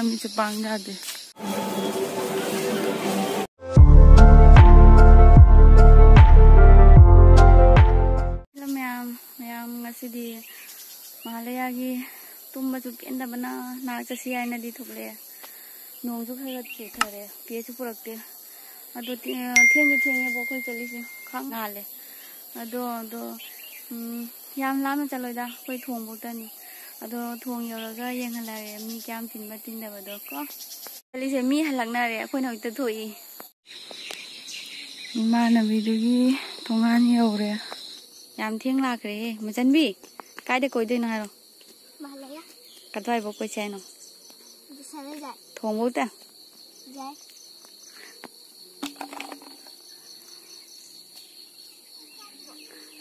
नमी से पांग जाते दी महालया की तुम पेंदबना ना चसी दी थोड़े नोंसु खर चुथरे पेसु पुरक्ते अदो थेंगु थेंगे बखोय चलीसे खाले अदो अदो याम लाम चलोदा कोई थोंबोतनी अदो थोंग योरगा येंगलारे मी क्याम तिनबा तिनदबदो को चलीसे मी हलकनारे अखोयना होइते थोई इमानबीदुगी थोंगानी यौरे याम थेंग लाखरे मचनबी कायदे कोइदोइनो हारो महालया कदवाइबो कोइ चाइनो दिसाले जाय थोंबोता जाय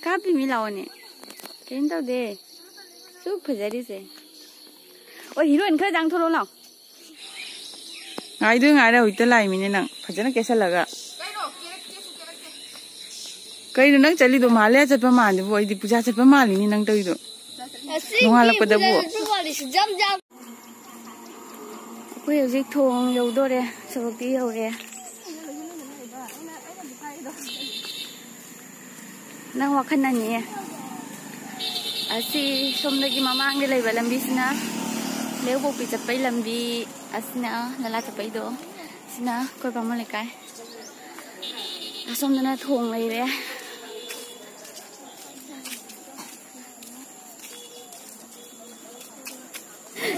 कापी मिलाओने केन तौदे सु फजरिसे ओ हीरोइन खर जांग थोरो लाओ गाइदो गाइरा होइते लाइमिने नंग फजना केसलगा कई नंग चली दो माले चट माने बो इदी पूजा चट मालिनी नंग तइदो नोहालक पदबो कोई हजिक थोंग यौदोरे सबक्ति यौरे नंग वाखन ननी असी सोमदगी ममांग लेबा लंबीसिना लेवबोपी चपै लंबी असिना लला चपैदो सिना कोई पामो लेकाय असोमदना थोंग लेरे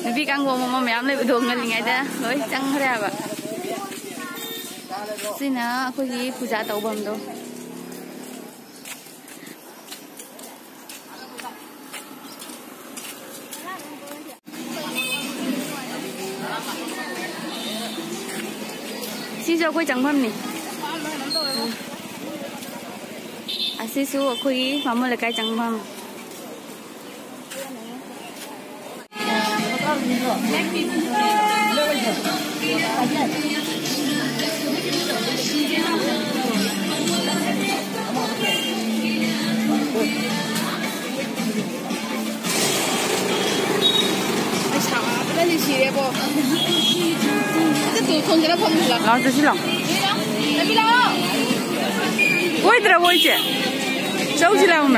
नबी कांगो ममा मैम ले बदो ngलिङायदा लोय चंगरेबा सिना अखोगी पूजा तौबमदो सिजो कोई चंगफमनी असिसु अखोगी मामो लेकाय चंगफम老子去了，我这我去，走起来我们。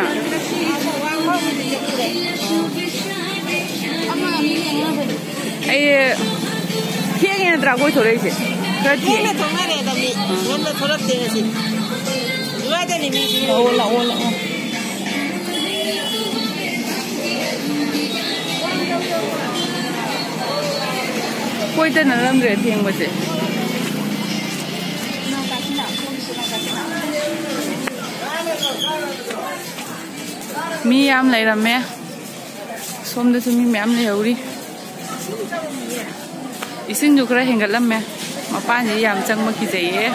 哎，天天打过头来些，可天。天从那里的米，我们从那边的去，我在里面去。我了。कोई तो नरम रहती है मुझे मी याम लेरमे सोमदसु मी मैम लेहौरी इसिंग जो खरा हेंगलमे मपान जी याम चंगम किजैये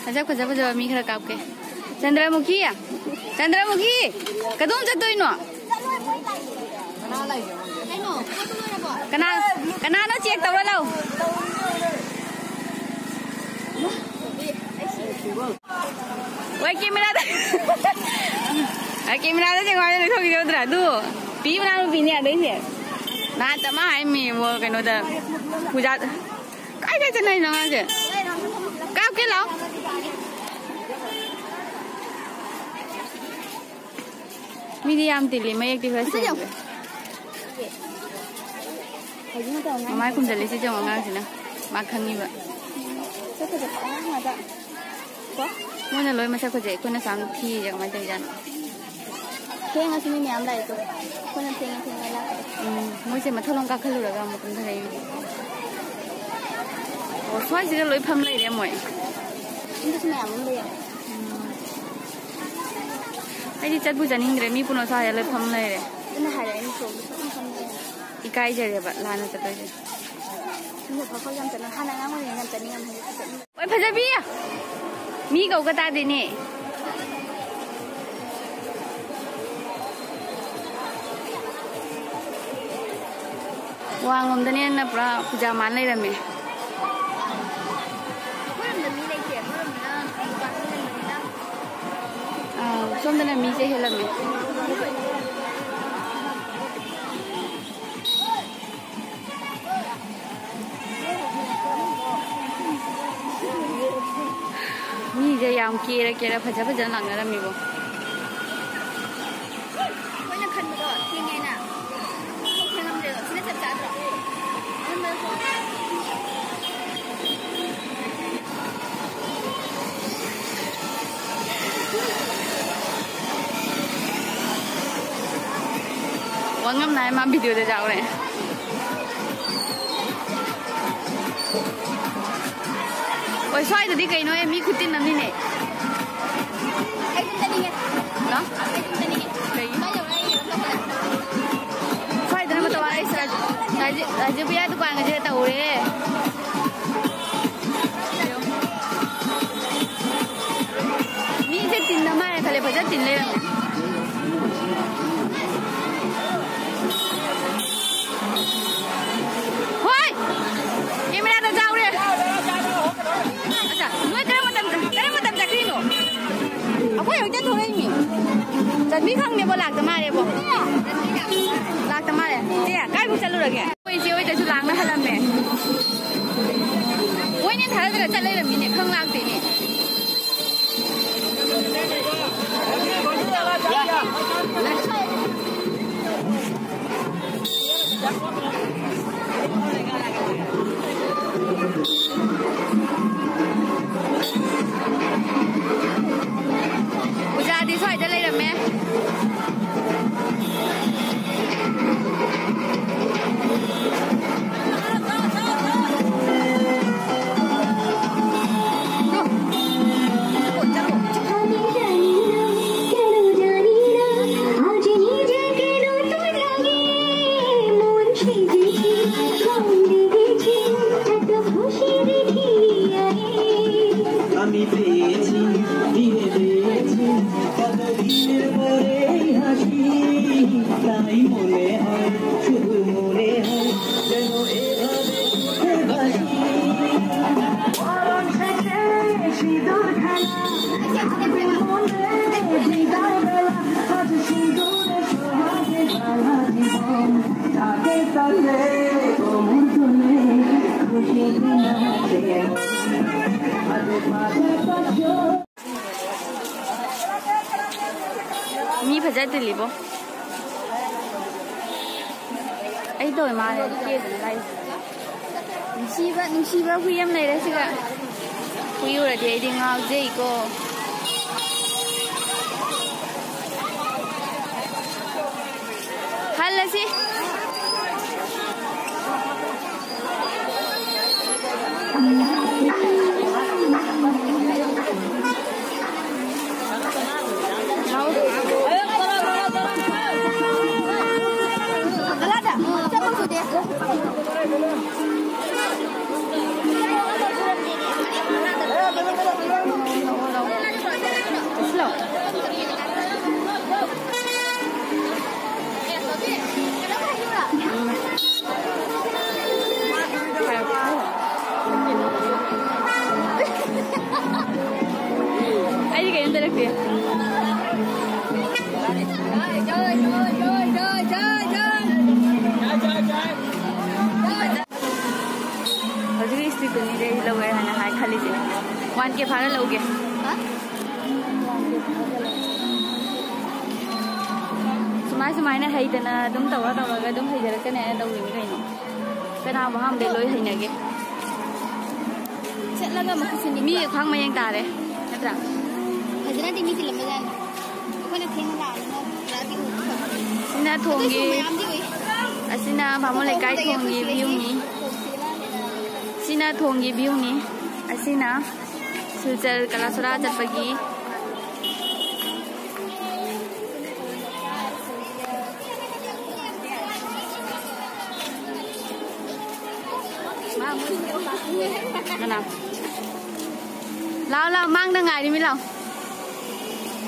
फजब फजब फजब मी खरा कापके चंद्रमुखी कदोम चतोइनो कनानो चेक तौरा लो ओय कैमरा जेंगवाले लेथोगी देउद्रा दु पी बनानु पीने आदैसे ना तमा हाय मी वो कनो द पूजा काय काय चनाइ नगासे कापके लाओ मीडियम तिली मैं एक दिवस से माय कुम जले से जमा ngang सिना मा खंगीबा मोना लोय मसा खोजे कोना साम थी जग मा दे जान थेंग असमी म्याम लाइ तो कोना थेंग ला मोसे मथलों का खलुरगा मकुम धरै ओ स्वाइ से लोय फम लै रे मोय इंदस म्याम ले आई चटबु जानिंग्रे मी पुनो सा ले फम ले रे इना हारे नि सो इकाई जरे बा लाना चतोजे नि फफो याम चना हाना ngang mo याम चनी याम ओय फजबी मी गौगा ता देने वांगम दने ना पुरा पूजा मान ले रमे somdana mi se helame mi je yam kera kera phaja phaja langnarami bo koina khanbado thengena thengamde sine chap chadro wangam nai ma video de jaw re oi swai da di kai no mi khutin namni ne ai tin tani nge no ai tin tani nge kai ma jaw lai swai da ma to ai sa raj biya dukan ge ta ore mi je tin na ma khale bhaja tin le Janbi khang ne bo lak ta ma re bo lak ta ma re tia kai bu chalu rage oi si oi ta chu lang na halam me oi ne thar da chat lai ram ni ne khang lak ti ni Uja di soi da lai ram me mi phải giải tiền bo ấy đổi mà kia từ đây nung ba huy em này đấy chứ ạ huy là thì đi ngao gì cô hay là gì wan ke phara loge sumai na hai tana dum tawa ga dum hai jara kane daw ni kai no kana ba ham de loi hai na ge chat laga makasini mi khang mayang tare natra hajana ti mi ti lam ga khona theng la na ra ti sina thongi asina bhamole kai thongi view ni sina thongi view ni asina Silchar Kalasura Chatpagi Mana lao mang đang ngày đi mới lao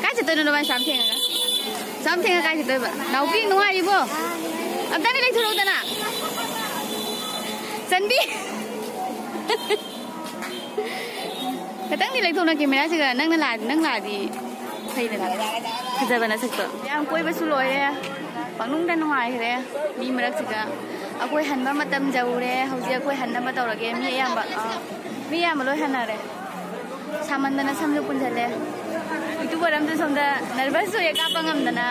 cái chỉ tôi nó bán sắm thiệt cái chỉ tôi vậy đầu tiên đúng ai đi vô अब तक नहीं छोड़ो तना संदी cái tắc đi lấy thùng là kìm mày sẽ nâng lên lại đi फैदना फजबना सकतो याम कोइबसु लोइरे पांगनुंगदा नुंगाइरे मी मरकसिगा अखोय हनबा मतम जौरे हौजी अखोय हनबा तौरगे मी याम लोय हनारे सामंदना समजु पुंजले YouTuber अमदे सोंदा nervous होए कापा ngamदना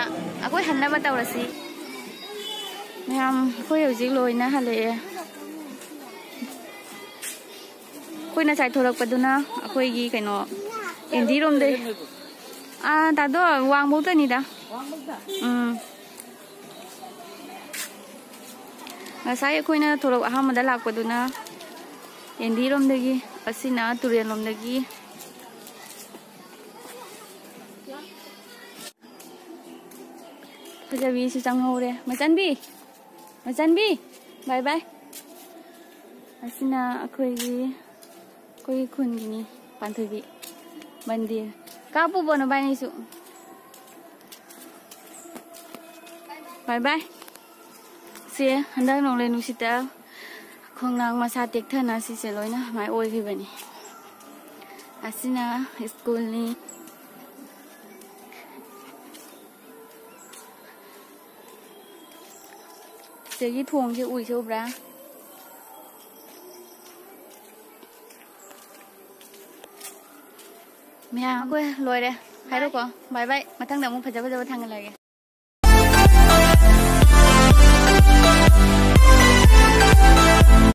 अखोय हनबा तौरसी मैम अखोय हौजी लोइना हले कोइना साइ थोरकपदुना अखोयगी कइनो एंडी रोमदे दादो वांगबौतनिदा ngasai akoina thorok ahamada lakpaduna endi romdagi asina turen lomdagi fajabi si changhore machanbi bye bye asina akoigi koi khungini panthobi mandir kapu bono bani su bye bye से हंदक नोंले नुसिता खोंनांग मसा टेक्थना सिसे लोइना my ओइखिबनी आसिना स्कूलनि सेगी थोंसे उइसोब्रा मैया कोइ लोइरे हाइरोको bye bye मथंग दमु फजा फजा थांगलागे